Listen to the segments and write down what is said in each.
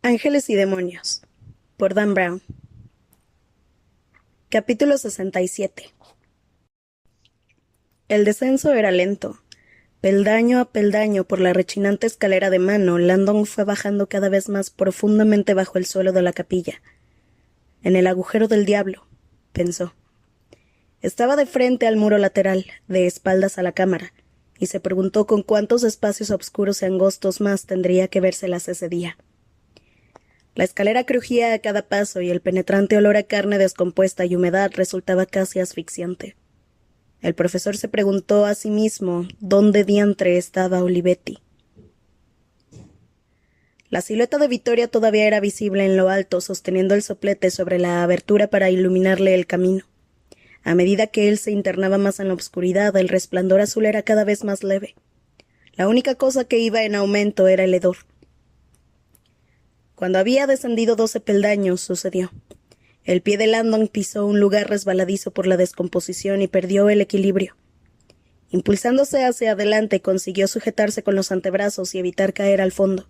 Ángeles y demonios, por Dan Brown. Capítulo 67. El descenso era lento. Peldaño a peldaño por la rechinante escalera de mano, Landon fue bajando cada vez más profundamente bajo el suelo de la capilla. En el agujero del diablo, pensó. Estaba de frente al muro lateral, de espaldas a la cámara, y se preguntó con cuántos espacios oscuros y angostos más tendría que vérselas ese día. La escalera crujía a cada paso y el penetrante olor a carne descompuesta y humedad resultaba casi asfixiante. El profesor se preguntó a sí mismo dónde diantre estaba Olivetti. La silueta de Vittoria todavía era visible en lo alto, sosteniendo el soplete sobre la abertura para iluminarle el camino. A medida que él se internaba más en la oscuridad, el resplandor azul era cada vez más leve. La única cosa que iba en aumento era el hedor. Cuando había descendido 12 peldaños, sucedió. El pie de Landon pisó un lugar resbaladizo por la descomposición y perdió el equilibrio. Impulsándose hacia adelante, consiguió sujetarse con los antebrazos y evitar caer al fondo.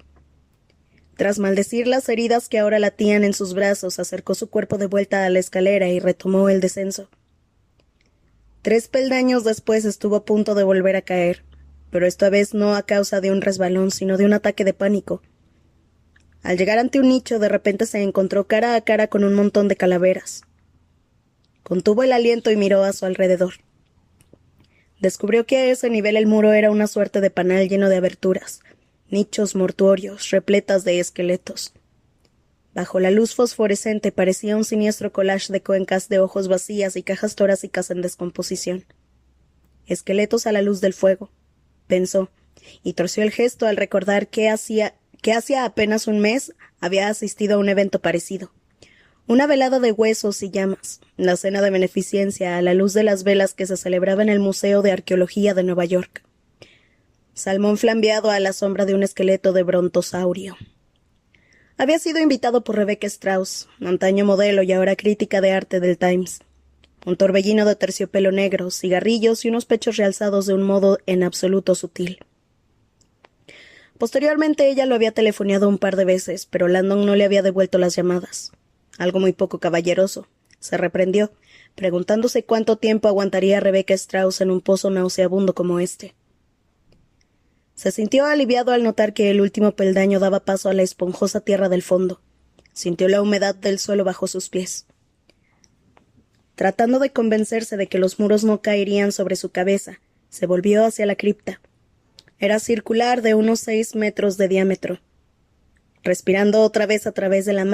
Tras maldecir las heridas que ahora latían en sus brazos, acercó su cuerpo de vuelta a la escalera y retomó el descenso. 3 peldaños después estuvo a punto de volver a caer, pero esta vez no a causa de un resbalón, sino de un ataque de pánico. Al llegar ante un nicho, de repente se encontró cara a cara con un montón de calaveras. Contuvo el aliento y miró a su alrededor. Descubrió que a ese nivel el muro era una suerte de panal lleno de aberturas, nichos mortuorios, repletas de esqueletos. Bajo la luz fosforescente parecía un siniestro collage de cuencas de ojos vacías y cajas torácicas en descomposición. Esqueletos a la luz del fuego, pensó, y torció el gesto al recordar que hacía apenas un mes había asistido a un evento parecido. Una velada de huesos y llamas, la cena de beneficencia a la luz de las velas que se celebraba en el Museo de Arqueología de Nueva York. Salmón flambeado a la sombra de un esqueleto de brontosaurio. Había sido invitado por Rebecca Strauss, antaño modelo y ahora crítica de arte del Times. Un torbellino de terciopelo negro, cigarrillos y unos pechos realzados de un modo en absoluto sutil. Posteriormente ella lo había telefoneado un par de veces, pero Landon no le había devuelto las llamadas. Algo muy poco caballeroso. Se reprendió, preguntándose cuánto tiempo aguantaría Rebecca Strauss en un pozo nauseabundo como este. Se sintió aliviado al notar que el último peldaño daba paso a la esponjosa tierra del fondo. Sintió la humedad del suelo bajo sus pies. Tratando de convencerse de que los muros no caerían sobre su cabeza, se volvió hacia la cripta. Era circular de unos 6 metros de diámetro. Respirando otra vez a través de la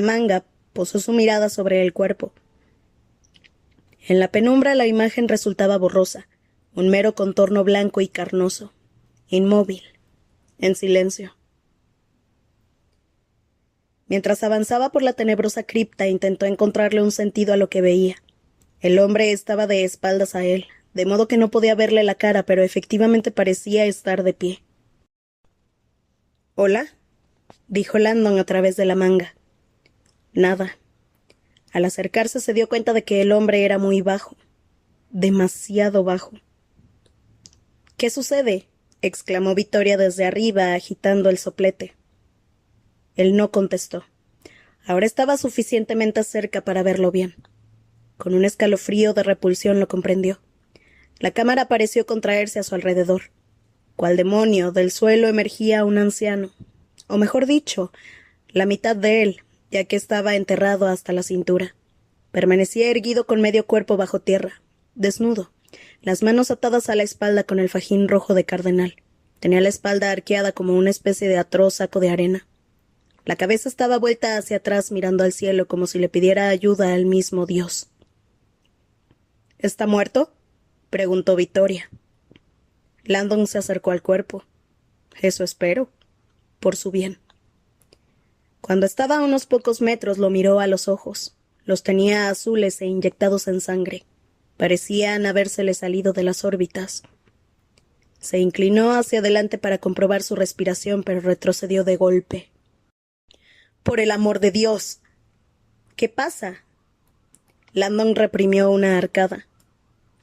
manga, posó su mirada sobre el cuerpo. En la penumbra la imagen resultaba borrosa, un mero contorno blanco y carnoso, inmóvil, en silencio. Mientras avanzaba por la tenebrosa cripta, intentó encontrarle un sentido a lo que veía. El hombre estaba de espaldas a él, de modo que no podía verle la cara, pero efectivamente parecía estar de pie. «¿Hola?», dijo Landon a través de la manga. Nada. Al acercarse se dio cuenta de que el hombre era muy bajo, demasiado bajo. «¿Qué sucede?», exclamó Vittoria desde arriba, agitando el soplete. Él no contestó. Ahora estaba suficientemente cerca para verlo bien. Con un escalofrío de repulsión lo comprendió. La cámara pareció contraerse a su alrededor. Cual demonio, del suelo emergía un anciano. O mejor dicho, la mitad de él, ya que estaba enterrado hasta la cintura. Permanecía erguido con medio cuerpo bajo tierra, desnudo, las manos atadas a la espalda con el fajín rojo de cardenal. Tenía la espalda arqueada como una especie de atroz saco de arena. La cabeza estaba vuelta hacia atrás mirando al cielo como si le pidiera ayuda al mismo Dios. —¿Está muerto? —preguntó Vittoria. Landon se acercó al cuerpo. —Eso espero. Por su bien. Cuando estaba a unos pocos metros lo miró a los ojos. Los tenía azules e inyectados en sangre. Parecían habérsele salido de las órbitas. Se inclinó hacia adelante para comprobar su respiración, pero retrocedió de golpe. —¡Por el amor de Dios! —¿Qué pasa? Landon reprimió una arcada.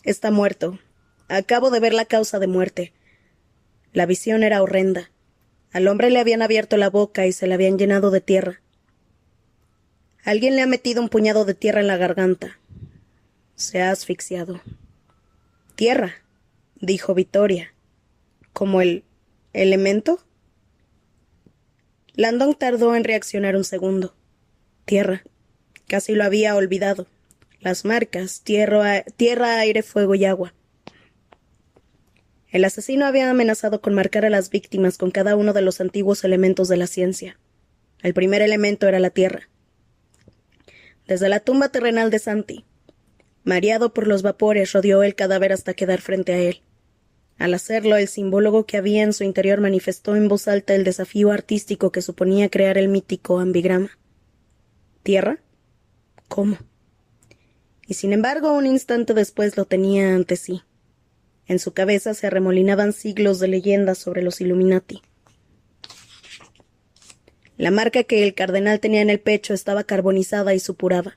—Está muerto. Acabo de ver la causa de muerte. La visión era horrenda. Al hombre le habían abierto la boca y se la habían llenado de tierra. Alguien le ha metido un puñado de tierra en la garganta. Se ha asfixiado. Tierra, dijo Victoria. ¿Como el elemento? Landon tardó en reaccionar un segundo. Tierra. Casi lo había olvidado. Las marcas, tierra, aire, fuego y agua. El asesino había amenazado con marcar a las víctimas con cada uno de los antiguos elementos de la ciencia. El primer elemento era la tierra. Desde la tumba terrenal de Santi, mareado por los vapores, rodeó el cadáver hasta quedar frente a él. Al hacerlo, el simbólogo que había en su interior manifestó en voz alta el desafío artístico que suponía crear el mítico ambigrama. ¿Tierra? ¿Cómo? Y sin embargo, un instante después lo tenía ante sí. En su cabeza se arremolinaban siglos de leyendas sobre los Illuminati. La marca que el cardenal tenía en el pecho estaba carbonizada y supurada.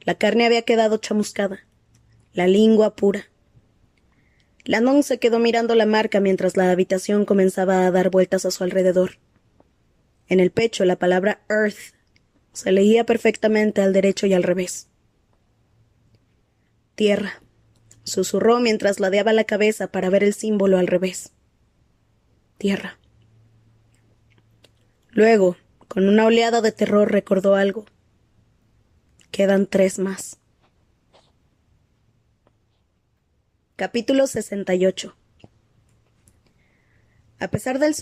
La carne había quedado chamuscada, la lengua pura. Landon se quedó mirando la marca mientras la habitación comenzaba a dar vueltas a su alrededor. En el pecho la palabra Earth se leía perfectamente al derecho y al revés. Tierra, susurró mientras ladeaba la cabeza para ver el símbolo al revés. Tierra. Luego, con una oleada de terror, recordó algo. Quedan 3 más. Capítulo 68. A pesar del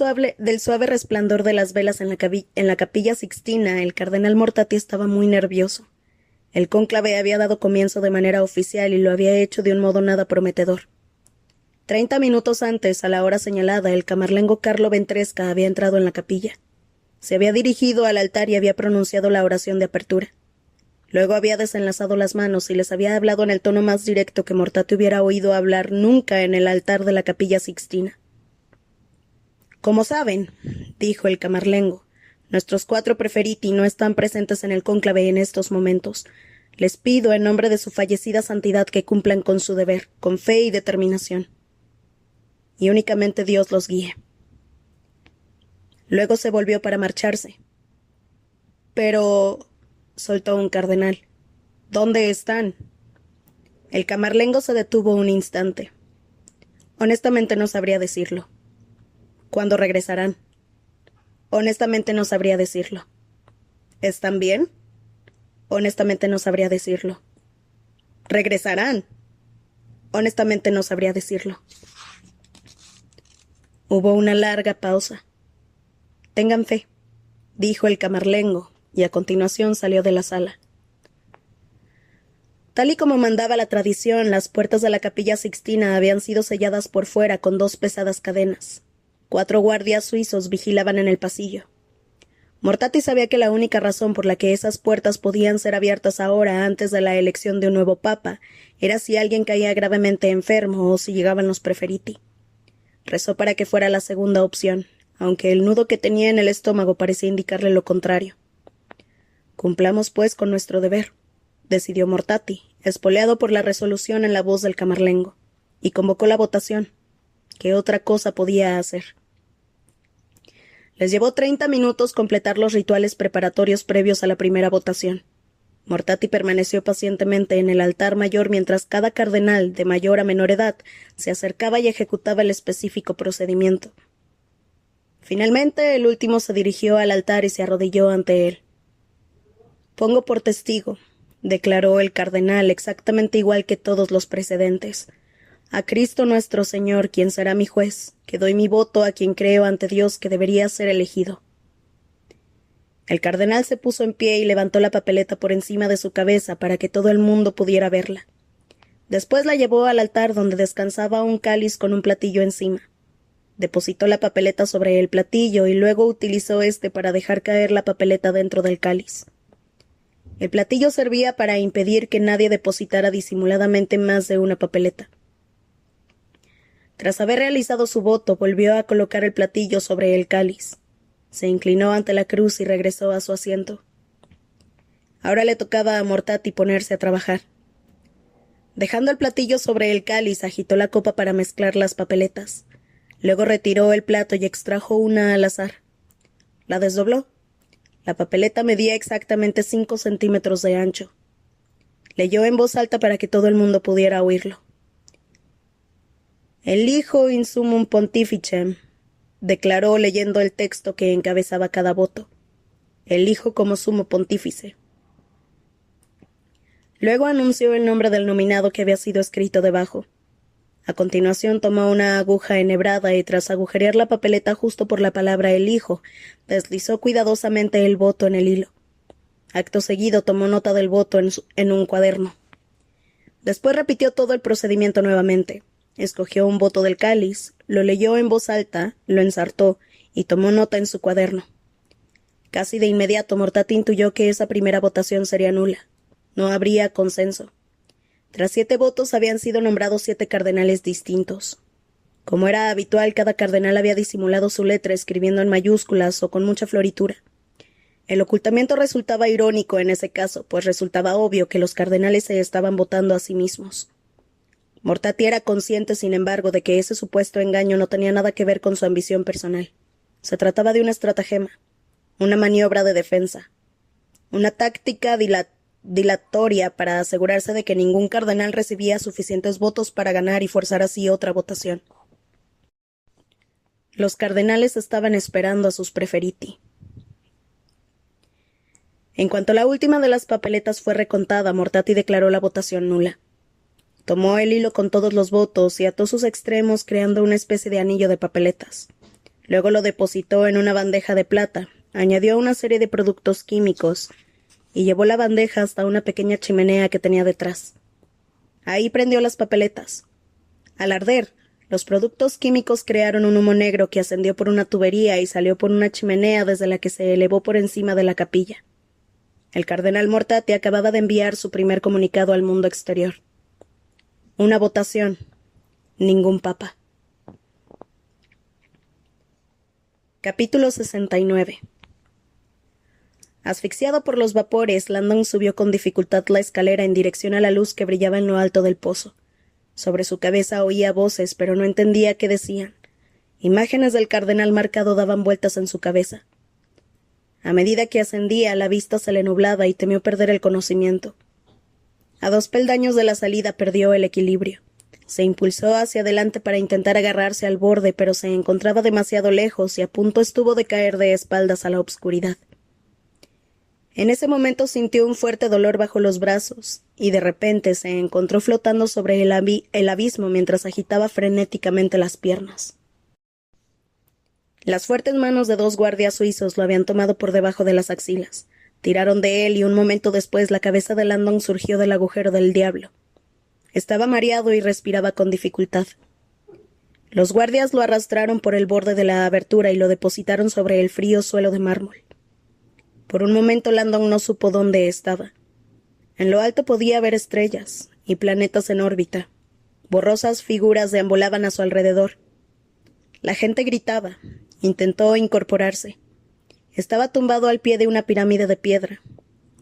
suave resplandor de las velas en la capilla Sixtina, el cardenal Mortati estaba muy nervioso. El cónclave había dado comienzo de manera oficial y lo había hecho de un modo nada prometedor. 30 minutos antes, a la hora señalada, el camarlengo Carlo Ventresca había entrado en la capilla. Se había dirigido al altar y había pronunciado la oración de apertura. Luego había desenlazado las manos y les había hablado en el tono más directo que Mortati hubiera oído hablar nunca en el altar de la capilla Sixtina. Como saben, dijo el camarlengo, nuestros 4 preferiti no están presentes en el cónclave en estos momentos. Les pido en nombre de su fallecida santidad que cumplan con su deber, con fe y determinación. Y únicamente Dios los guíe. Luego se volvió para marcharse. Pero, soltó un cardenal, ¿dónde están? El camarlengo se detuvo un instante. Honestamente no sabría decirlo. ¿Cuándo regresarán? Honestamente no sabría decirlo. ¿Están bien? Honestamente no sabría decirlo. ¿Regresarán? Honestamente no sabría decirlo. Hubo una larga pausa. Tengan fe, dijo el camarlengo, y a continuación salió de la sala. Tal y como mandaba la tradición, las puertas de la capilla Sixtina habían sido selladas por fuera con 2 pesadas cadenas. 4 guardias suizos vigilaban en el pasillo. Mortati sabía que la única razón por la que esas puertas podían ser abiertas ahora antes de la elección de un nuevo papa era si alguien caía gravemente enfermo o si llegaban los preferiti. Rezó para que fuera la segunda opción, aunque el nudo que tenía en el estómago parecía indicarle lo contrario. Cumplamos, pues, con nuestro deber, decidió Mortati, espoleado por la resolución en la voz del camarlengo, y convocó la votación. ¿Qué otra cosa podía hacer? Les llevó 30 minutos completar los rituales preparatorios previos a la primera votación. Mortati permaneció pacientemente en el altar mayor mientras cada cardenal, de mayor a menor edad, se acercaba y ejecutaba el específico procedimiento. Finalmente, el último se dirigió al altar y se arrodilló ante él. «Pongo por testigo», declaró el cardenal exactamente igual que todos los precedentes, «a Cristo nuestro Señor, quien será mi juez, que doy mi voto a quien creo ante Dios que debería ser elegido». El cardenal se puso en pie y levantó la papeleta por encima de su cabeza para que todo el mundo pudiera verla. Después la llevó al altar donde descansaba un cáliz con un platillo encima. Depositó la papeleta sobre el platillo y luego utilizó éste para dejar caer la papeleta dentro del cáliz. El platillo servía para impedir que nadie depositara disimuladamente más de una papeleta. Tras haber realizado su voto, volvió a colocar el platillo sobre el cáliz. Se inclinó ante la cruz y regresó a su asiento. Ahora le tocaba a Mortati ponerse a trabajar. Dejando el platillo sobre el cáliz, agitó la copa para mezclar las papeletas. Luego retiró el plato y extrajo una al azar, La desdobló. La papeleta medía exactamente 5 centímetros de ancho. Leyó en voz alta para que todo el mundo pudiera oírlo. Elijo in summum pontificem, declaró leyendo el texto que encabezaba cada voto. Elijo como sumo pontífice. Luego anunció el nombre del nominado que había sido escrito debajo. A continuación tomó una aguja enhebrada y tras agujerear la papeleta justo por la palabra elijo, deslizó cuidadosamente el voto en el hilo. Acto seguido tomó nota del voto en un cuaderno. Después repitió todo el procedimiento nuevamente. Escogió un voto del cáliz, lo leyó en voz alta, lo ensartó y tomó nota en su cuaderno. Casi de inmediato Mortati intuyó que esa primera votación sería nula. No habría consenso. Tras 7 votos habían sido nombrados 7 cardenales distintos. Como era habitual, cada cardenal había disimulado su letra escribiendo en mayúsculas o con mucha floritura. El ocultamiento resultaba irónico en ese caso, pues resultaba obvio que los cardenales se estaban votando a sí mismos. Mortati era consciente, sin embargo, de que ese supuesto engaño no tenía nada que ver con su ambición personal. Se trataba de una estratagema, una maniobra de defensa, una táctica dilatoria para asegurarse de que ningún cardenal recibía suficientes votos para ganar y forzar así otra votación. Los cardenales estaban esperando a sus preferiti. En cuanto la última de las papeletas fue recontada, Mortati declaró la votación nula. Tomó el hilo con todos los votos y ató sus extremos creando una especie de anillo de papeletas. Luego lo depositó en una bandeja de plata, añadió una serie de productos químicos y llevó la bandeja hasta una pequeña chimenea que tenía detrás. Ahí prendió las papeletas. Al arder, los productos químicos crearon un humo negro que ascendió por una tubería y salió por una chimenea desde la que se elevó por encima de la capilla. El cardenal Mortati acababa de enviar su primer comunicado al mundo exterior. Una votación. Ningún papa. Capítulo 69. Asfixiado por los vapores, Landon subió con dificultad la escalera en dirección a la luz que brillaba en lo alto del pozo. Sobre su cabeza oía voces, pero no entendía qué decían. Imágenes del cardenal marcado daban vueltas en su cabeza. A medida que ascendía, la vista se le nublaba y temió perder el conocimiento. A 2 peldaños de la salida perdió el equilibrio. Se impulsó hacia adelante para intentar agarrarse al borde, pero se encontraba demasiado lejos y a punto estuvo de caer de espaldas a la obscuridad. En ese momento sintió un fuerte dolor bajo los brazos, y de repente se encontró flotando sobre el abismo mientras agitaba frenéticamente las piernas. Las fuertes manos de 2 guardias suizos lo habían tomado por debajo de las axilas. Tiraron de él y un momento después la cabeza de Landon surgió del agujero del diablo. Estaba mareado y respiraba con dificultad. Los guardias lo arrastraron por el borde de la abertura y lo depositaron sobre el frío suelo de mármol. Por un momento Landon no supo dónde estaba. En lo alto podía ver estrellas y planetas en órbita. Borrosas figuras deambulaban a su alrededor. La gente gritaba. Intentó incorporarse. Estaba tumbado al pie de una pirámide de piedra.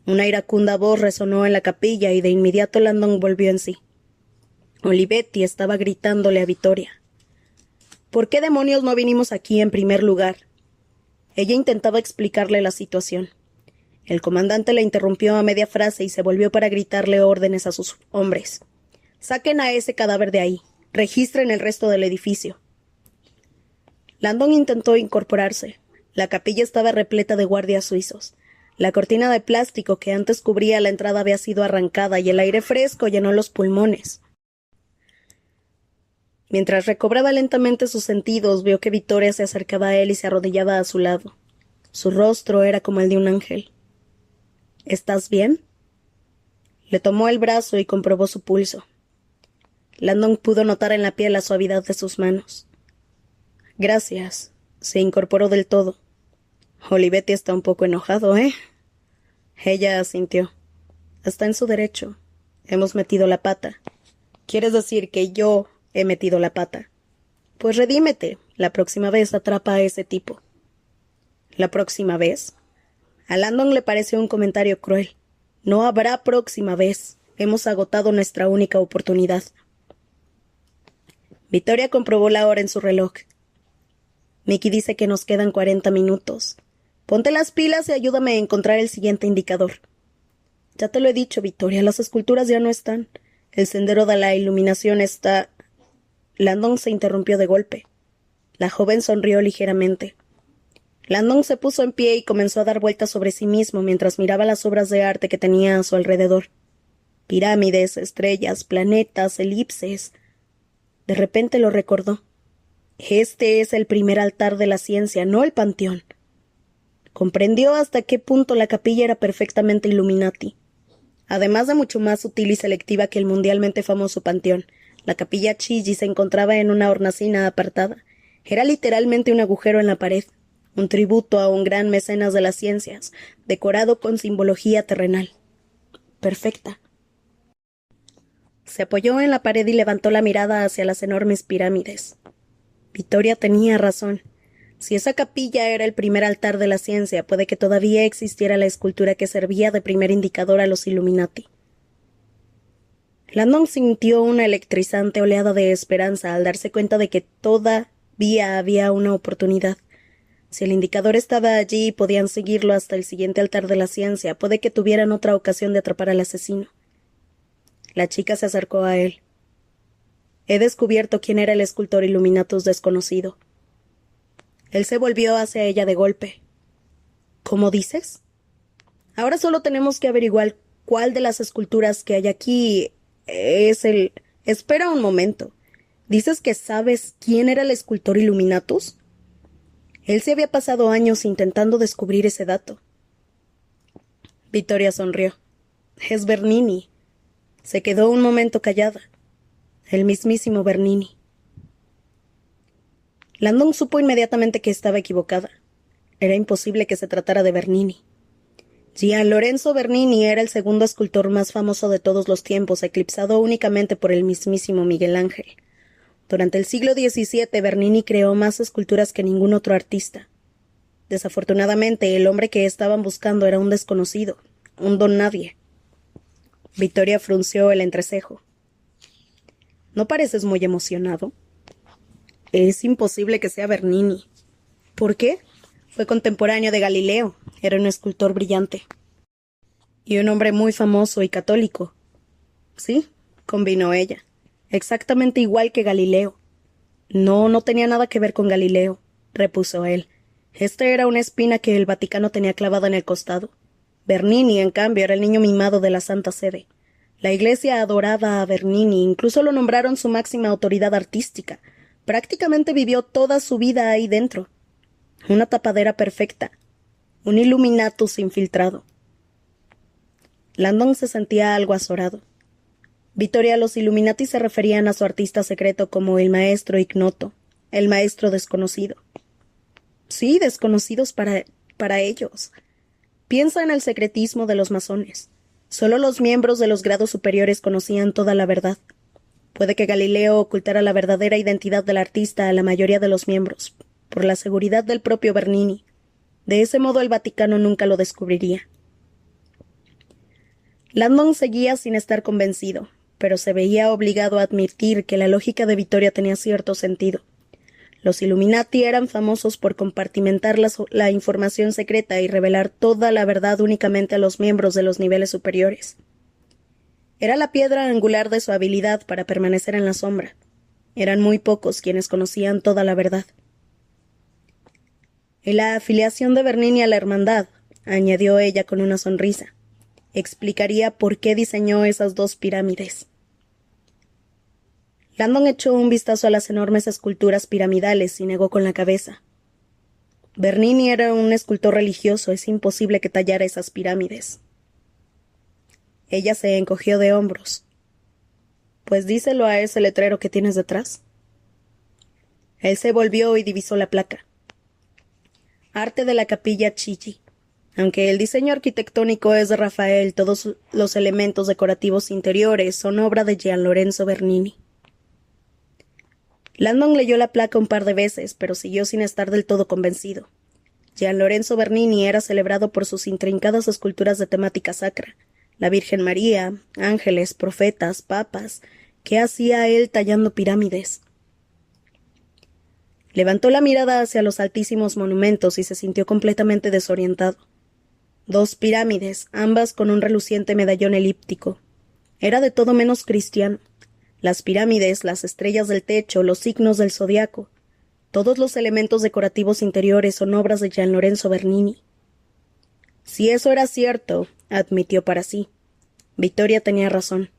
Una iracunda voz resonó en la capilla y de inmediato Landon volvió en sí. Olivetti estaba gritándole a Vittoria. ¿Por qué demonios no vinimos aquí en primer lugar? Ella intentaba explicarle la situación. El comandante la interrumpió a media frase y se volvió para gritarle órdenes a sus hombres. «Saquen a ese cadáver de ahí. Registren el resto del edificio». Landon intentó incorporarse. La capilla estaba repleta de guardias suizos. La cortina de plástico que antes cubría la entrada había sido arrancada y el aire fresco llenó los pulmones. Mientras recobraba lentamente sus sentidos, vio que Vittoria se acercaba a él y se arrodillaba a su lado. Su rostro era como el de un ángel. «¿Estás bien?» Le tomó el brazo y comprobó su pulso. Landon pudo notar en la piel la suavidad de sus manos. «Gracias». Se incorporó del todo. «Olivetti está un poco enojado, ¿eh?» Ella asintió. «Está en su derecho. Hemos metido la pata». «¿Quieres decir que yo he metido la pata?» «Pues redímete. La próxima vez atrapa a ese tipo». «¿La próxima vez?» A Landon le pareció un comentario cruel. «No habrá próxima vez. Hemos agotado nuestra única oportunidad». Vittoria comprobó la hora en su reloj. «Mickey dice que nos quedan 40 minutos. Ponte las pilas y ayúdame a encontrar el siguiente indicador. Ya te lo he dicho, Victoria, las esculturas ya no están. El sendero de la iluminación está... Landon se interrumpió de golpe. La joven sonrió ligeramente. Landon se puso en pie y comenzó a dar vueltas sobre sí mismo mientras miraba las obras de arte que tenía a su alrededor. Pirámides, estrellas, planetas, elipses. De repente lo recordó. Este es el primer altar de la ciencia, no el panteón. Comprendió hasta qué punto la capilla era perfectamente Illuminati. Además de mucho más sutil y selectiva que el mundialmente famoso panteón, la capilla Chigi se encontraba en una hornacina apartada. Era literalmente un agujero en la pared, un tributo a un gran mecenas de las ciencias, decorado con simbología terrenal. Perfecta. Se apoyó en la pared y levantó la mirada hacia las enormes pirámides. Victoria tenía razón. Si esa capilla era el primer altar de la ciencia, puede que todavía existiera la escultura que servía de primer indicador a los Illuminati. Landon sintió una electrizante oleada de esperanza al darse cuenta de que todavía había una oportunidad. Si el indicador estaba allí y podían seguirlo hasta el siguiente altar de la ciencia, puede que tuvieran otra ocasión de atrapar al asesino. La chica se acercó a él. He descubierto quién era el escultor Illuminatus desconocido. Él se volvió hacia ella de golpe. ¿Cómo dices? Ahora solo tenemos que averiguar cuál de las esculturas que hay aquí es el... Espera un momento. ¿Dices que sabes quién era el escultor Illuminatus? Él se había pasado años intentando descubrir ese dato. Victoria sonrió. Es Bernini. Se quedó un momento callada. El mismísimo Bernini. Landon supo inmediatamente que estaba equivocada. Era imposible que se tratara de Bernini. Gian Lorenzo Bernini era el segundo escultor más famoso de todos los tiempos, eclipsado únicamente por el mismísimo Miguel Ángel. Durante el siglo XVII, Bernini creó más esculturas que ningún otro artista. Desafortunadamente, el hombre que estaban buscando era un desconocido, un don nadie. Victoria frunció el entrecejo. ¿No pareces muy emocionado? Es imposible que sea Bernini. ¿Por qué? Fue contemporáneo de Galileo. Era un escultor brillante. Y un hombre muy famoso y católico. Sí, convinó ella. Exactamente igual que Galileo. No, no tenía nada que ver con Galileo, repuso él. Este era una espina que el Vaticano tenía clavada en el costado. Bernini, en cambio, era el niño mimado de la Santa Sede. La Iglesia adoraba a Bernini, incluso lo nombraron su máxima autoridad artística. Prácticamente vivió toda su vida ahí dentro. Una tapadera perfecta. Un Illuminatus infiltrado. Landon se sentía algo azorado. Victoria, los Illuminati se referían a su artista secreto como el maestro ignoto, el maestro desconocido. Sí, desconocidos para ellos. Piensa en el secretismo de los masones. Solo los miembros de los grados superiores conocían toda la verdad. Puede que Galileo ocultara la verdadera identidad del artista a la mayoría de los miembros, por la seguridad del propio Bernini. De ese modo el Vaticano nunca lo descubriría. Landon seguía sin estar convencido, pero se veía obligado a admitir que la lógica de Victoria tenía cierto sentido. Los Illuminati eran famosos por compartimentar la información secreta y revelar toda la verdad únicamente a los miembros de los niveles superiores. Era la piedra angular de su habilidad para permanecer en la sombra. Eran muy pocos quienes conocían toda la verdad. Y la afiliación de Bernini a la hermandad, añadió ella con una sonrisa, explicaría por qué diseñó esas dos pirámides. Landon echó un vistazo a las enormes esculturas piramidales y negó con la cabeza. Bernini era un escultor religioso, es imposible que tallara esas pirámides. Ella se encogió de hombros. Pues díselo a ese letrero que tienes detrás. Él se volvió y divisó la placa. Arte de la capilla Chigi. Aunque el diseño arquitectónico es de Rafael, todos los elementos decorativos interiores son obra de Gian Lorenzo Bernini. Landon leyó la placa un par de veces, pero siguió sin estar del todo convencido. Gian Lorenzo Bernini era celebrado por sus intrincadas esculturas de temática sacra. La Virgen María, ángeles, profetas, papas. ¿Qué hacía él tallando pirámides? Levantó la mirada hacia los altísimos monumentos y se sintió completamente desorientado. 2 pirámides, ambas con un reluciente medallón elíptico. Era de todo menos cristiano. Las pirámides, las estrellas del techo, los signos del zodiaco. Todos los elementos decorativos interiores son obras de Gian Lorenzo Bernini. Si eso era cierto, admitió para sí, Vittoria tenía razón.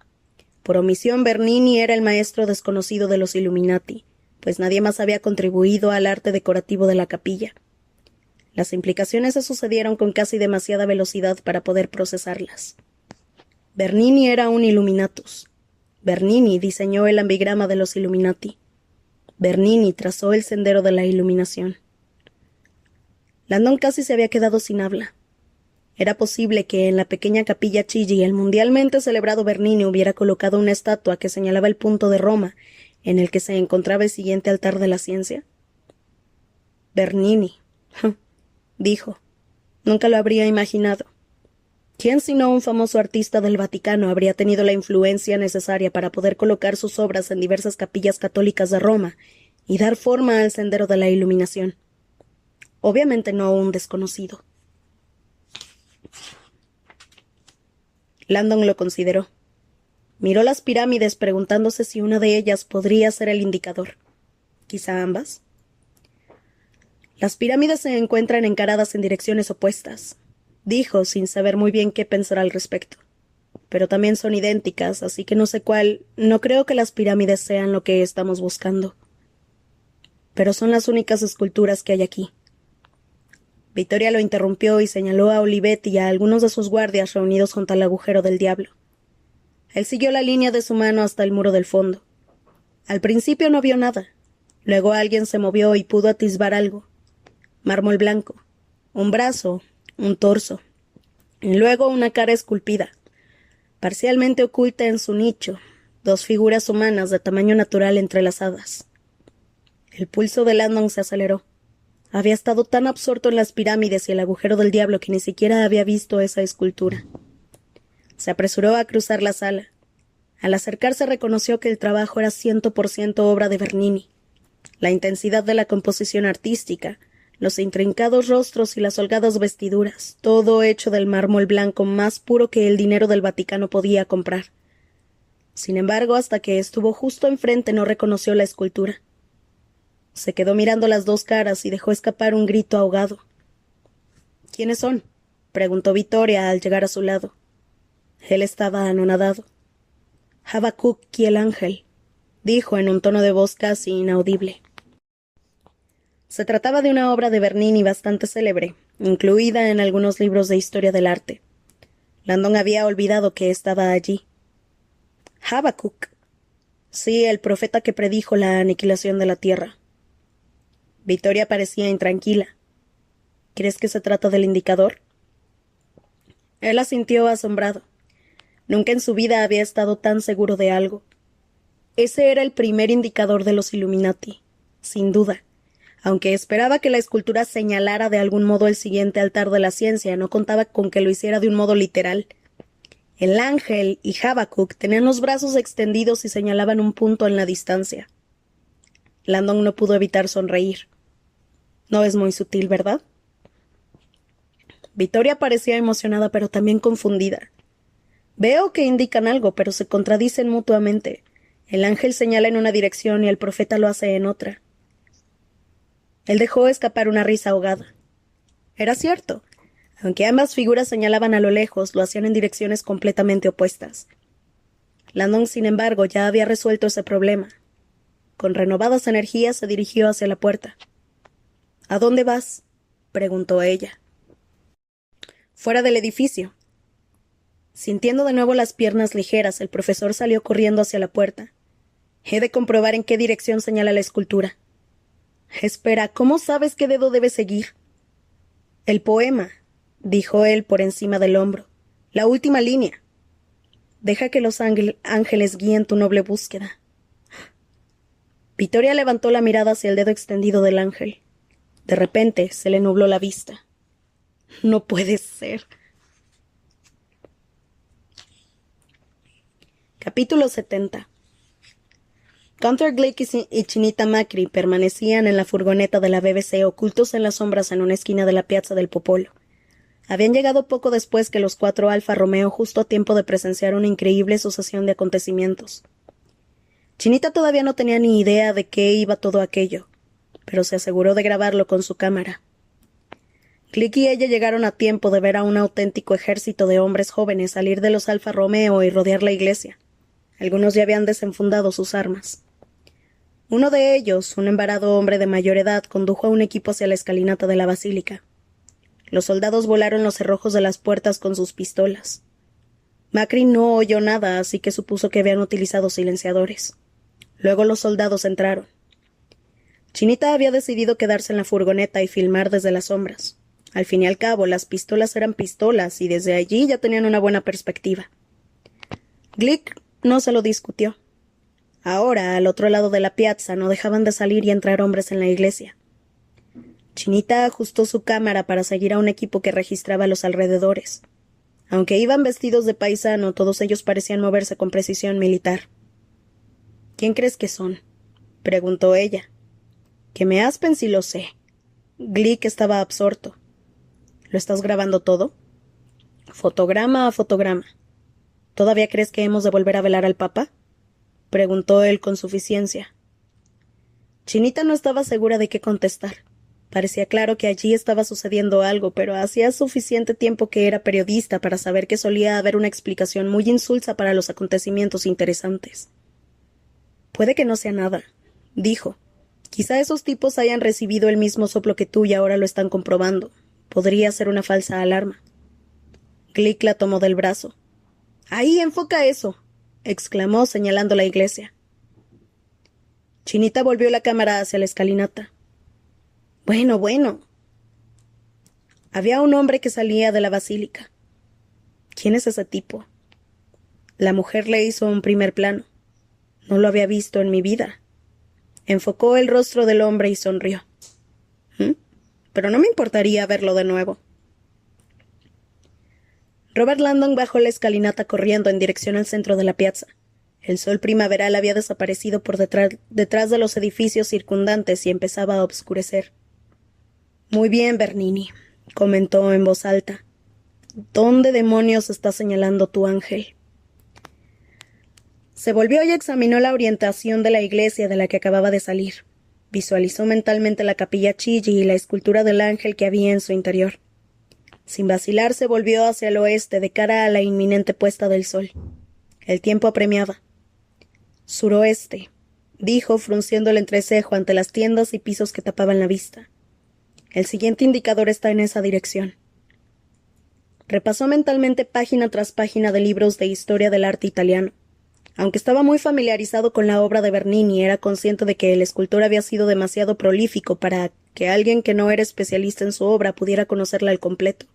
Por omisión, Bernini era el maestro desconocido de los Illuminati, pues nadie más había contribuido al arte decorativo de la capilla. Las implicaciones se sucedieron con casi demasiada velocidad para poder procesarlas. Bernini era un Illuminatus. Bernini diseñó el ambigrama de los Illuminati. Bernini trazó el sendero de la iluminación. Landon casi se había quedado sin habla. Era posible que en la pequeña capilla Chigi el mundialmente celebrado Bernini hubiera colocado una estatua que señalaba el punto de Roma en el que se encontraba el siguiente altar de la ciencia. Bernini, dijo. Nunca lo habría imaginado. ¿Quién sino un famoso artista del Vaticano habría tenido la influencia necesaria para poder colocar sus obras en diversas capillas católicas de Roma y dar forma al sendero de la iluminación? Obviamente no un desconocido. Landon lo consideró. Miró las pirámides preguntándose si una de ellas podría ser el indicador. ¿Quizá ambas? Las pirámides se encuentran encaradas en direcciones opuestas, dijo, sin saber muy bien qué pensar al respecto. Pero también son idénticas, así que no sé cuál. No creo que las pirámides sean lo que estamos buscando. Pero son las únicas esculturas que hay aquí. Vittoria lo interrumpió y señaló a Olivetti y a algunos de sus guardias reunidos junto al agujero del diablo. Él siguió la línea de su mano hasta el muro del fondo. Al principio no vio nada. Luego alguien se movió y pudo atisbar algo. Mármol blanco, un brazo, un torso, y luego una cara esculpida, parcialmente oculta en su nicho, 2 figuras humanas de tamaño natural entrelazadas. El pulso de Landon se aceleró. Había estado tan absorto en las pirámides y el agujero del diablo que ni siquiera había visto esa escultura. Se apresuró a cruzar la sala. Al acercarse reconoció que el trabajo era 100% obra de Bernini. La intensidad de la composición artística, los intrincados rostros y las holgadas vestiduras, todo hecho del mármol blanco más puro que el dinero del Vaticano podía comprar. Sin embargo, hasta que estuvo justo enfrente no reconoció la escultura. Se quedó mirando las 2 caras y dejó escapar un grito ahogado. ¿Quiénes son?, preguntó Vittoria al llegar a su lado. Él estaba anonadado. Habacuc y el ángel, dijo en un tono de voz casi inaudible. Se trataba de una obra de Bernini bastante célebre, incluida en algunos libros de historia del arte. Landon había olvidado que estaba allí. Habacuc. Sí, el profeta que predijo la aniquilación de la tierra. Vittoria parecía intranquila. ¿Crees que se trata del indicador? Él asintió asombrado. Nunca en su vida había estado tan seguro de algo. Ese era el primer indicador de los Illuminati, sin duda. Aunque esperaba que la escultura señalara de algún modo el siguiente altar de la ciencia, no contaba con que lo hiciera de un modo literal. El ángel y Habacuc tenían los brazos extendidos y señalaban un punto en la distancia. Landon no pudo evitar sonreír. No es muy sutil, ¿verdad? Vittoria parecía emocionada, pero también confundida. Veo que indican algo, pero se contradicen mutuamente. El ángel señala en una dirección y el profeta lo hace en otra. Él dejó escapar una risa ahogada. Era cierto. Aunque ambas figuras señalaban a lo lejos, lo hacían en direcciones completamente opuestas. Landon, sin embargo, ya había resuelto ese problema. Con renovadas energías se dirigió hacia la puerta. ¿A dónde vas?, preguntó ella. Fuera del edificio. Sintiendo de nuevo las piernas ligeras, el profesor salió corriendo hacia la puerta. He de comprobar en qué dirección señala la escultura. Espera, ¿cómo sabes qué dedo debe seguir? El poema, dijo él por encima del hombro. La última línea. Deja que los ángeles guíen tu noble búsqueda. Vittoria levantó la mirada hacia el dedo extendido del ángel. De repente se le nubló la vista. No puede ser. Capítulo 70. Gunther Glick y Chinita Macri permanecían en la furgoneta de la BBC ocultos en las sombras en una esquina de la Piazza del Popolo. Habían llegado poco después que los 4 Alfa Romeo, justo a tiempo de presenciar una increíble sucesión de acontecimientos. Chinita todavía no tenía ni idea de qué iba todo aquello, pero se aseguró de grabarlo con su cámara. Glick y ella llegaron a tiempo de ver a un auténtico ejército de hombres jóvenes salir de los Alfa Romeo y rodear la iglesia. Algunos ya habían desenfundado sus armas. Uno de ellos, un embarado hombre de mayor edad, condujo a un equipo hacia la escalinata de la basílica. Los soldados volaron los cerrojos de las puertas con sus pistolas. Macri no oyó nada, así que supuso que habían utilizado silenciadores. Luego los soldados entraron. Chinita había decidido quedarse en la furgoneta y filmar desde las sombras. Al fin y al cabo, las pistolas eran pistolas y desde allí ya tenían una buena perspectiva. Glick no se lo discutió. Ahora, al otro lado de la piazza, no dejaban de salir y entrar hombres en la iglesia. Chinita ajustó su cámara para seguir a un equipo que registraba los alrededores. Aunque iban vestidos de paisano, todos ellos parecían moverse con precisión militar. —¿Quién crees que son? —preguntó ella. —Que me aspen si lo sé. Glick estaba absorto. —¿Lo estás grabando todo? —Fotograma a fotograma. —¿Todavía crees que hemos de volver a velar al Papa? —preguntó él con suficiencia. Chinita no estaba segura de qué contestar. Parecía claro que allí estaba sucediendo algo, pero hacía suficiente tiempo que era periodista para saber que solía haber una explicación muy insulsa para los acontecimientos interesantes. —Puede que no sea nada —dijo—. Quizá esos tipos hayan recibido el mismo soplo que tú y ahora lo están comprobando. Podría ser una falsa alarma. Glick la tomó del brazo. —¡Ahí, enfoca eso! —exclamó, señalando la iglesia. Chinita volvió la cámara hacia la escalinata. —Bueno, bueno. Había un hombre que salía de la basílica. —¿Quién es ese tipo? La mujer le hizo un primer plano. No lo había visto en mi vida. Enfocó el rostro del hombre y sonrió. Pero no me importaría verlo de nuevo. Robert Landon bajó la escalinata corriendo en dirección al centro de la piazza. El sol primaveral había desaparecido por detrás de los edificios circundantes y empezaba a obscurecer. —Muy bien, Bernini —comentó en voz alta—. ¿Dónde demonios está señalando tu ángel? Se volvió y examinó la orientación de la iglesia de la que acababa de salir. Visualizó mentalmente la capilla Chigi y la escultura del ángel que había en su interior. Sin vacilar se volvió hacia el oeste de cara a la inminente puesta del sol. El tiempo apremiaba. —Suroeste —dijo, frunciendo el entrecejo ante las tiendas y pisos que tapaban la vista. El siguiente indicador está en esa dirección. Repasó mentalmente página tras página de libros de historia del arte italiano. Aunque estaba muy familiarizado con la obra de Bernini, era consciente de que el escultor había sido demasiado prolífico para que alguien que no era especialista en su obra pudiera conocerla al completo.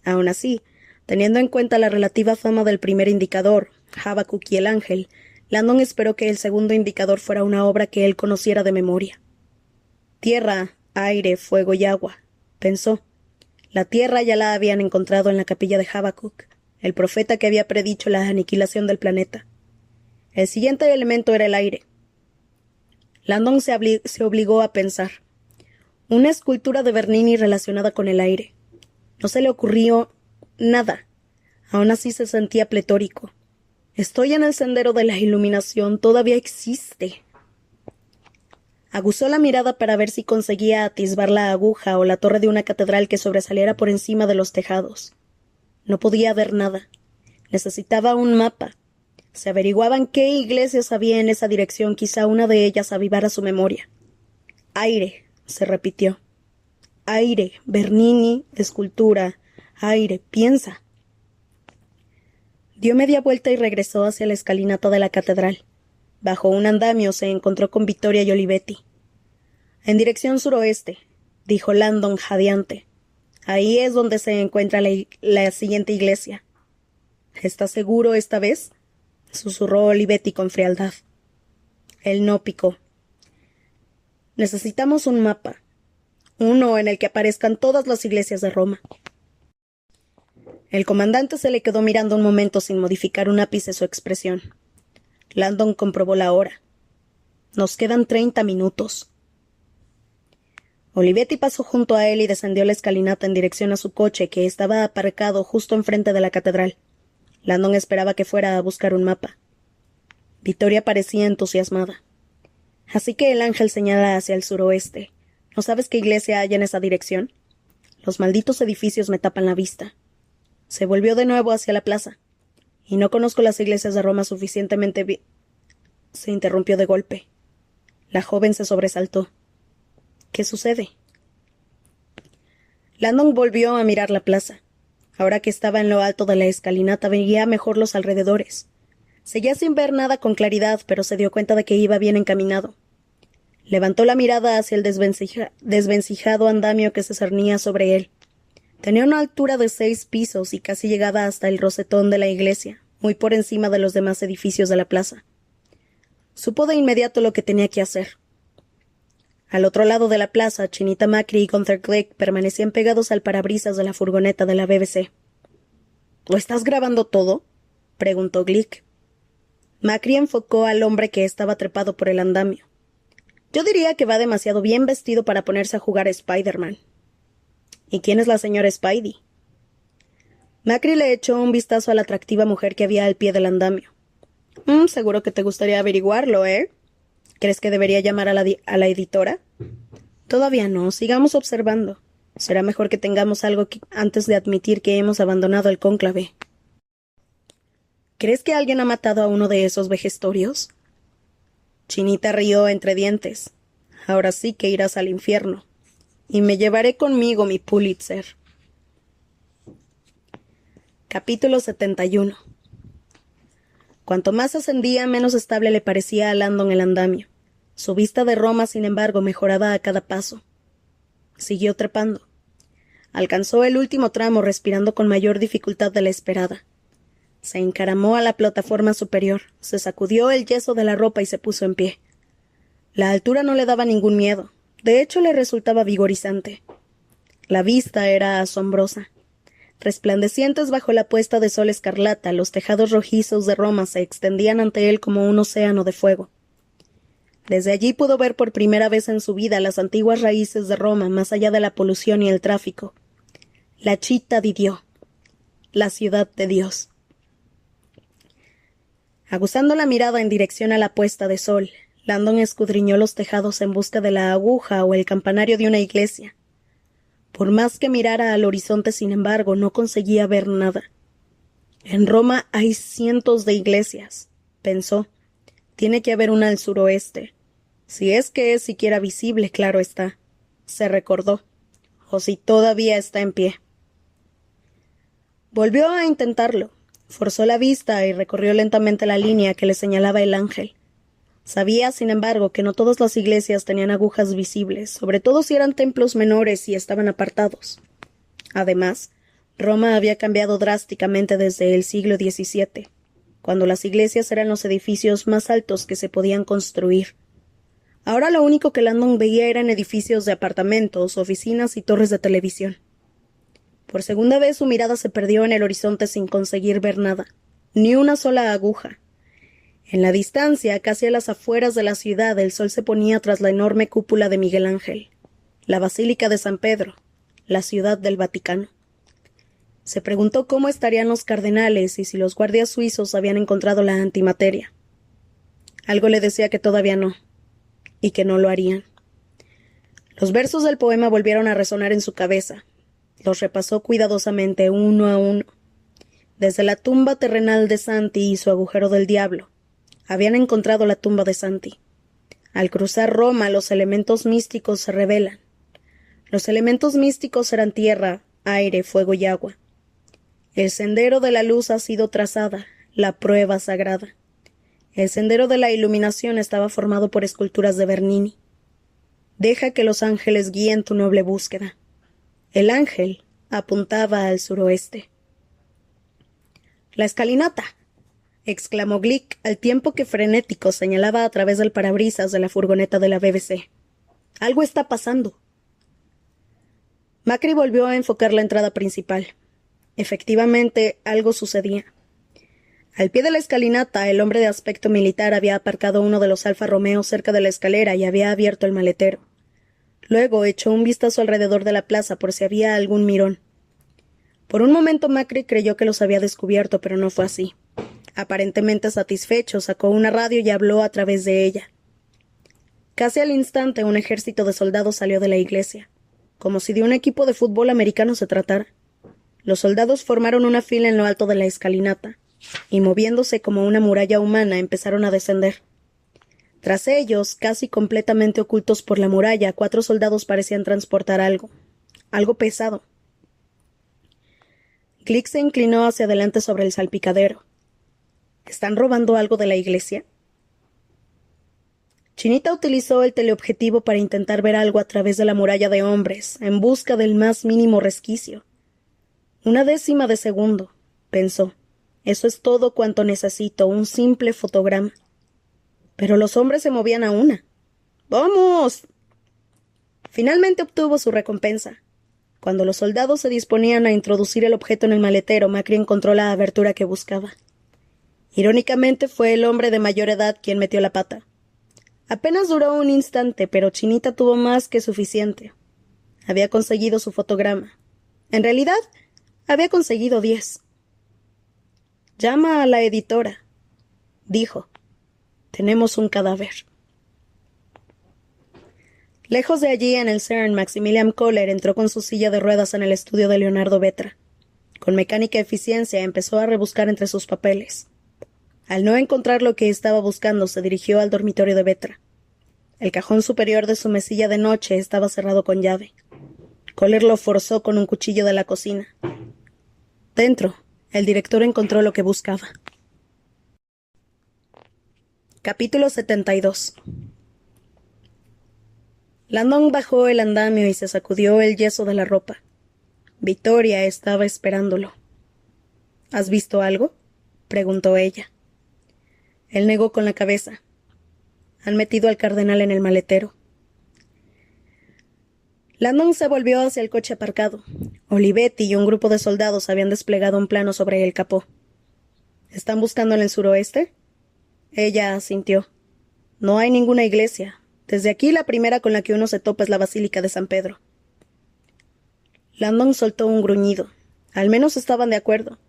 Aun así, teniendo en cuenta la relativa fama del primer indicador, Habacuc y el ángel, Landon esperó que el segundo indicador fuera una obra que él conociera de memoria. Tierra, aire, fuego y agua, pensó. La tierra ya la habían encontrado en la capilla de Habacuc, el profeta que había predicho la aniquilación del planeta. El siguiente elemento era el aire. Landon se obligó a pensar. Una escultura de Bernini relacionada con el aire. No se le ocurrió nada. Aún así se sentía pletórico. Estoy en el sendero de la iluminación, todavía existe. Aguzó la mirada para ver si conseguía atisbar la aguja o la torre de una catedral que sobresaliera por encima de los tejados. No podía ver nada. Necesitaba un mapa. Se averiguaban qué iglesias había en esa dirección, quizá una de ellas avivara su memoria. Aire, se repitió. Aire, Bernini, escultura, aire, piensa. Dio media vuelta y regresó hacia la escalinata de la catedral. Bajo un andamio se encontró con Vittoria y Olivetti. En dirección suroeste, dijo Landon jadeante. Ahí es donde se encuentra la siguiente iglesia. ¿Estás seguro esta vez? Susurró Olivetti con frialdad. Él no picó. Necesitamos un mapa. Uno en el que aparezcan todas las iglesias de Roma. El comandante se le quedó mirando un momento sin modificar un ápice su expresión. Landon comprobó la hora. Nos quedan 30 minutos. Olivetti pasó junto a él y descendió la escalinata en dirección a su coche, que estaba aparcado justo enfrente de la catedral. Landon esperaba que fuera a buscar un mapa. Victoria parecía entusiasmada. Así que el ángel señala hacia el suroeste. ¿No sabes qué iglesia hay en esa dirección? Los malditos edificios me tapan la vista. Se volvió de nuevo hacia la plaza. Y no conozco las iglesias de Roma suficientemente bien. Se interrumpió de golpe. La joven se sobresaltó. ¿Qué sucede? Landon volvió a mirar la plaza. Ahora que estaba en lo alto de la escalinata veía mejor los alrededores. Seguía sin ver nada con claridad, pero se dio cuenta de que iba bien encaminado. Levantó la mirada hacia el desvencijado andamio que se cernía sobre él. Tenía una altura de 6 pisos y casi llegaba hasta el rosetón de la iglesia, muy por encima de los demás edificios de la plaza. Supo de inmediato lo que tenía que hacer. Al otro lado de la plaza, Chinita Macri y Gunther Glick permanecían pegados al parabrisas de la furgoneta de la BBC. ¿Lo estás grabando todo? Preguntó Glick. Macri enfocó al hombre que estaba trepado por el andamio. Yo diría que va demasiado bien vestido para ponerse a jugar a Spider-Man. ¿Y quién es la señora Spidey? Macri le echó un vistazo a la atractiva mujer que había al pie del andamio. Seguro que te gustaría averiguarlo, ¿eh? ¿Crees que debería llamar a la editora? Todavía no, sigamos observando. Será mejor que tengamos algo antes de admitir que hemos abandonado el cónclave. ¿Crees que alguien ha matado a uno de esos vejestorios? Chinita rió entre dientes. Ahora sí que irás al infierno. Y me llevaré conmigo mi Pulitzer. Capítulo 71. Cuanto más ascendía, menos estable le parecía a Landon el andamio. Su vista de Roma, sin embargo, mejoraba a cada paso. Siguió trepando. Alcanzó el último tramo respirando con mayor dificultad de la esperada. Se encaramó a la plataforma superior, se sacudió el yeso de la ropa y se puso en pie. La altura no le daba ningún miedo. De hecho, le resultaba vigorizante. La vista era asombrosa. Resplandecientes bajo la puesta de sol escarlata, los tejados rojizos de Roma se extendían ante él como un océano de fuego. Desde allí pudo ver por primera vez en su vida las antiguas raíces de Roma más allá de la polución y el tráfico. La Città di Dio, la ciudad de Dios. Aguzando la mirada en dirección a la puesta de sol, Landon escudriñó los tejados en busca de la aguja o el campanario de una iglesia. Por más que mirara al horizonte, sin embargo, no conseguía ver nada. En Roma hay cientos de iglesias, pensó. Tiene que haber una al suroeste. Si es que es siquiera visible, claro está. Se recordó. O si todavía está en pie. Volvió a intentarlo. Forzó la vista y recorrió lentamente la línea que le señalaba el ángel. Sabía, sin embargo, que no todas las iglesias tenían agujas visibles, sobre todo si eran templos menores y estaban apartados. Además, Roma había cambiado drásticamente desde el siglo XVII, cuando las iglesias eran los edificios más altos que se podían construir. Ahora lo único que Landon veía eran edificios de apartamentos, oficinas y torres de televisión. Por segunda vez su mirada se perdió en el horizonte sin conseguir ver nada, ni una sola aguja. En la distancia, casi a las afueras de la ciudad, el sol se ponía tras la enorme cúpula de Miguel Ángel, la Basílica de San Pedro, la ciudad del Vaticano. Se preguntó cómo estarían los cardenales y si los guardias suizos habían encontrado la antimateria. Algo le decía que todavía no, y que no lo harían. Los versos del poema volvieron a resonar en su cabeza. Los repasó cuidadosamente uno a uno. Desde la tumba terrenal de Santi y su agujero del diablo, habían encontrado la tumba de Santi. Al cruzar Roma, los elementos místicos se revelan. Los elementos místicos eran tierra, aire, fuego y agua. El sendero de la luz ha sido trazada, la prueba sagrada. El sendero de la iluminación estaba formado por esculturas de Bernini. Deja que los ángeles guíen tu noble búsqueda. El ángel apuntaba al suroeste. ¡La escalinata!, exclamó Glick al tiempo que frenético señalaba a través del parabrisas de la furgoneta de la BBC. Algo está pasando. Macri volvió a enfocar la entrada principal. Efectivamente, algo sucedía. Al pie de la escalinata, el hombre de aspecto militar había aparcado uno de los Alfa Romeo cerca de la escalera y había abierto el maletero. Luego echó un vistazo alrededor de la plaza por si había algún mirón. Por un momento Macri creyó que los había descubierto, pero no fue así. Aparentemente satisfecho, sacó una radio y habló a través de ella. Casi al instante, un ejército de soldados salió de la iglesia, como si de un equipo de fútbol americano se tratara. Los soldados formaron una fila en lo alto de la escalinata, y moviéndose como una muralla humana empezaron a descender. Tras ellos, casi completamente ocultos por la muralla, 4 soldados parecían transportar algo pesado. Glick se inclinó hacia adelante sobre el salpicadero. ¿Están robando algo de la iglesia? Chinita utilizó el teleobjetivo para intentar ver algo a través de la muralla de hombres, en busca del más mínimo resquicio. 1/10 de segundo, pensó. Eso es todo cuanto necesito, un simple fotograma. Pero los hombres se movían a una. ¡Vamos! Finalmente obtuvo su recompensa. Cuando los soldados se disponían a introducir el objeto en el maletero, Macri encontró la abertura que buscaba. Irónicamente fue el hombre de mayor edad quien metió la pata. Apenas duró un instante, pero Chinita tuvo más que suficiente. Había conseguido su fotograma. En realidad, había conseguido 10. «Llama a la editora», dijo. «Tenemos un cadáver». Lejos de allí, en el CERN, Maximilian Kohler entró con su silla de ruedas en el estudio de Leonardo Vetra. Con mecánica eficiencia empezó a rebuscar entre sus papeles. Al no encontrar lo que estaba buscando, se dirigió al dormitorio de Vetra. El cajón superior de su mesilla de noche estaba cerrado con llave. Kohler lo forzó con un cuchillo de la cocina. Dentro, el director encontró lo que buscaba. Capítulo 72. Landon bajó el andamio y se sacudió el yeso de la ropa. Victoria estaba esperándolo. ¿Has visto algo?, preguntó ella. Él negó con la cabeza. Han metido al cardenal en el maletero. Landon se volvió hacia el coche aparcado. Olivetti y un grupo de soldados habían desplegado un plano sobre el capó. ¿Están buscando en el suroeste? Ella asintió. No hay ninguna iglesia. Desde aquí la primera con la que uno se topa es la Basílica de San Pedro. Landon soltó un gruñido. Al menos estaban de acuerdo.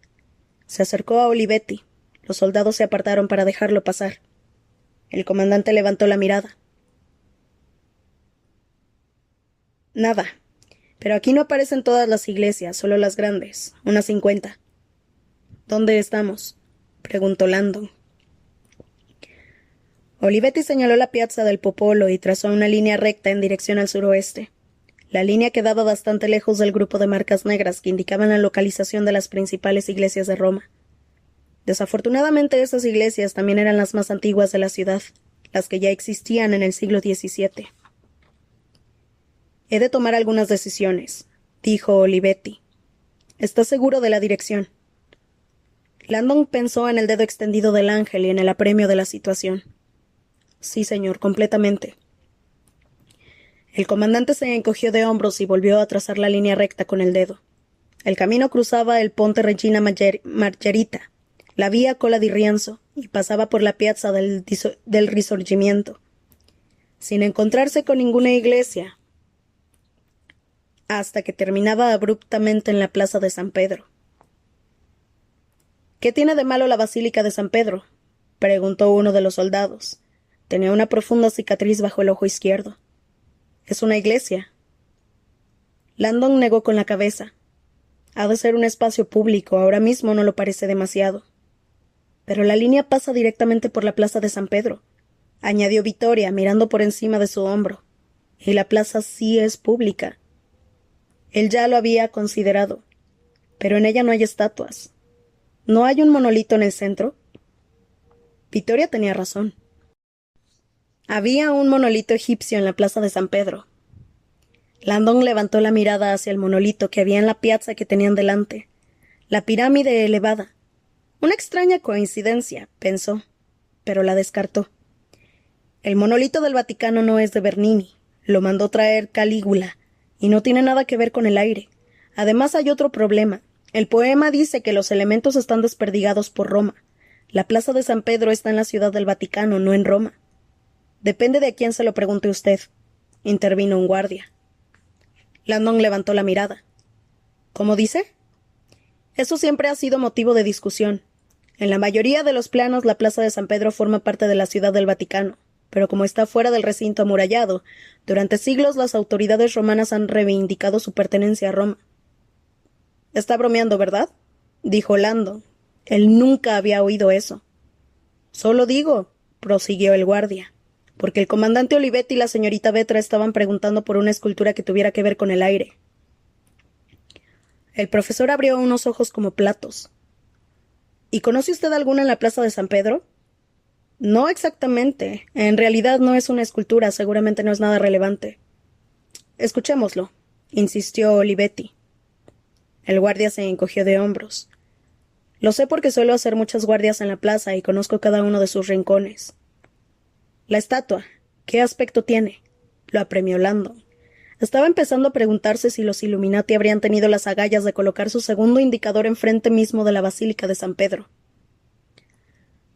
Se acercó a Olivetti. Los soldados se apartaron para dejarlo pasar. El comandante levantó la mirada. Nada. Pero aquí no aparecen todas las iglesias, solo las grandes, unas 50. ¿Dónde estamos?, preguntó Landon. Olivetti señaló la piazza del Popolo y trazó una línea recta en dirección al suroeste. La línea quedaba bastante lejos del grupo de marcas negras que indicaban la localización de las principales iglesias de Roma. Desafortunadamente, esas iglesias también eran las más antiguas de la ciudad, las que ya existían en el siglo XVII. He de tomar algunas decisiones, dijo Olivetti. ¿Estás seguro de la dirección? Landon pensó en el dedo extendido del ángel y en el apremio de la situación. Sí, señor, completamente. El comandante se encogió de hombros y volvió a trazar la línea recta con el dedo. El camino cruzaba el Ponte Regina Margherita, la vía Cola di Rienzo, y pasaba por la piazza del Risorgimento, sin encontrarse con ninguna iglesia, hasta que terminaba abruptamente en la plaza de San Pedro. ¿Qué tiene de malo la Basílica de San Pedro?, preguntó uno de los soldados. Tenía una profunda cicatriz bajo el ojo izquierdo. Es una iglesia. Landon negó con la cabeza. Ha de ser un espacio público, ahora mismo no lo parece demasiado. Pero la línea pasa directamente por la plaza de San Pedro, añadió Vittoria, mirando por encima de su hombro. Y la plaza sí es pública. Él ya lo había considerado, pero en ella no hay estatuas. ¿No hay un monolito en el centro? Vittoria tenía razón. Había un monolito egipcio en la plaza de San Pedro. Landon levantó la mirada hacia el monolito que había en la piazza que tenían delante. La pirámide elevada. Una extraña coincidencia, pensó, pero la descartó. El monolito del Vaticano no es de Bernini. Lo mandó traer Calígula, y no tiene nada que ver con el aire. Además hay otro problema. El poema dice que los elementos están desperdigados por Roma. La Plaza de San Pedro está en la Ciudad del Vaticano, no en Roma. Depende de a quién se lo pregunte usted, intervino un guardia. Landon levantó la mirada. ¿Cómo dice? Eso siempre ha sido motivo de discusión. En la mayoría de los planos, la Plaza de San Pedro forma parte de la Ciudad del Vaticano, pero como está fuera del recinto amurallado, durante siglos las autoridades romanas han reivindicado su pertenencia a Roma. Está bromeando, ¿verdad? Dijo Landon. Él nunca había oído eso. Solo digo, prosiguió el guardia, porque el comandante Olivetti y la señorita Vetra estaban preguntando por una escultura que tuviera que ver con el aire. El profesor abrió unos ojos como platos. ¿Y conoce usted alguna en la Plaza de San Pedro? No exactamente. En realidad no es una escultura, seguramente no es nada relevante. Escuchémoslo, insistió Olivetti. El guardia se encogió de hombros. Lo sé porque suelo hacer muchas guardias en la plaza y conozco cada uno de sus rincones. La estatua, ¿qué aspecto tiene? Lo apremió Landon. Estaba empezando a preguntarse si los Illuminati habrían tenido las agallas de colocar su segundo indicador enfrente mismo de la Basílica de San Pedro.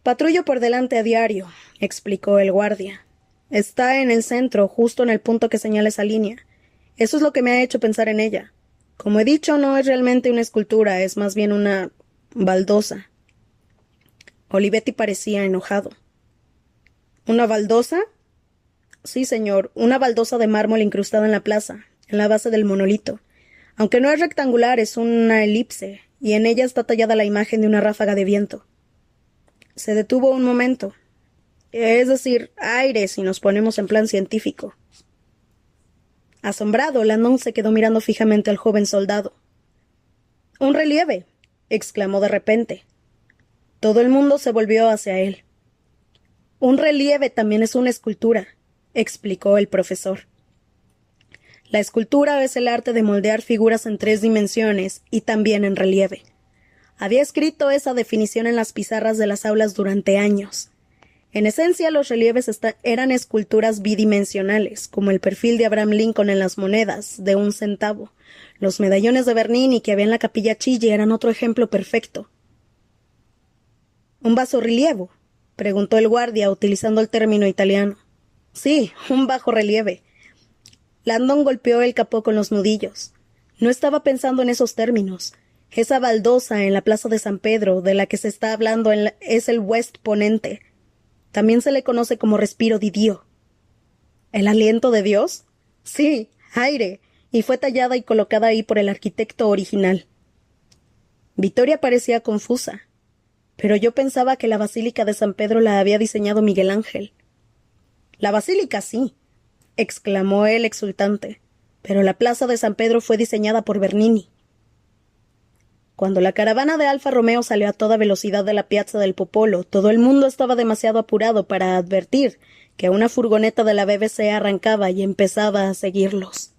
Patrullo por delante a diario, explicó el guardia. Está en el centro, justo en el punto que señala esa línea. Eso es lo que me ha hecho pensar en ella. Como he dicho, no es realmente una escultura, es más bien una baldosa. Olivetti parecía enojado. ¿Una baldosa? Sí, señor, una baldosa de mármol incrustada en la plaza, en la base del monolito. Aunque no es rectangular, es una elipse, y en ella está tallada la imagen de una ráfaga de viento. Se detuvo un momento. Es decir, aire si nos ponemos en plan científico. Asombrado, Landon se quedó mirando fijamente al joven soldado. —¡Un relieve! —exclamó de repente. Todo el mundo se volvió hacia él. Un relieve también es una escultura —explicó el profesor. La escultura es el arte de moldear figuras en 3 dimensiones y también en relieve. Había escrito esa definición en las pizarras de las aulas durante años. En esencia, los relieves eran esculturas bidimensionales, como el perfil de Abraham Lincoln en las monedas, de 1 centavo. Los medallones de Bernini que había en la capilla Chigi eran otro ejemplo perfecto. —¿Un bajorrelievo? —preguntó el guardia, utilizando el término italiano. —Sí, un bajorrelieve. Landon golpeó el capó con los nudillos. No estaba pensando en esos términos. Esa baldosa en la Plaza de San Pedro, de la que se está hablando, es el West Ponente. También se le conoce como respiro di Dio. ¿El aliento de Dios? Sí, aire, y fue tallada y colocada ahí por el arquitecto original. Victoria parecía confusa. Pero yo pensaba que la Basílica de San Pedro la había diseñado Miguel Ángel. La Basílica sí, exclamó él exultante, pero la Plaza de San Pedro fue diseñada por Bernini. Cuando la caravana de Alfa Romeo salió a toda velocidad de la Piazza del Popolo, todo el mundo estaba demasiado apurado para advertir que una furgoneta de la BBC arrancaba y empezaba a seguirlos.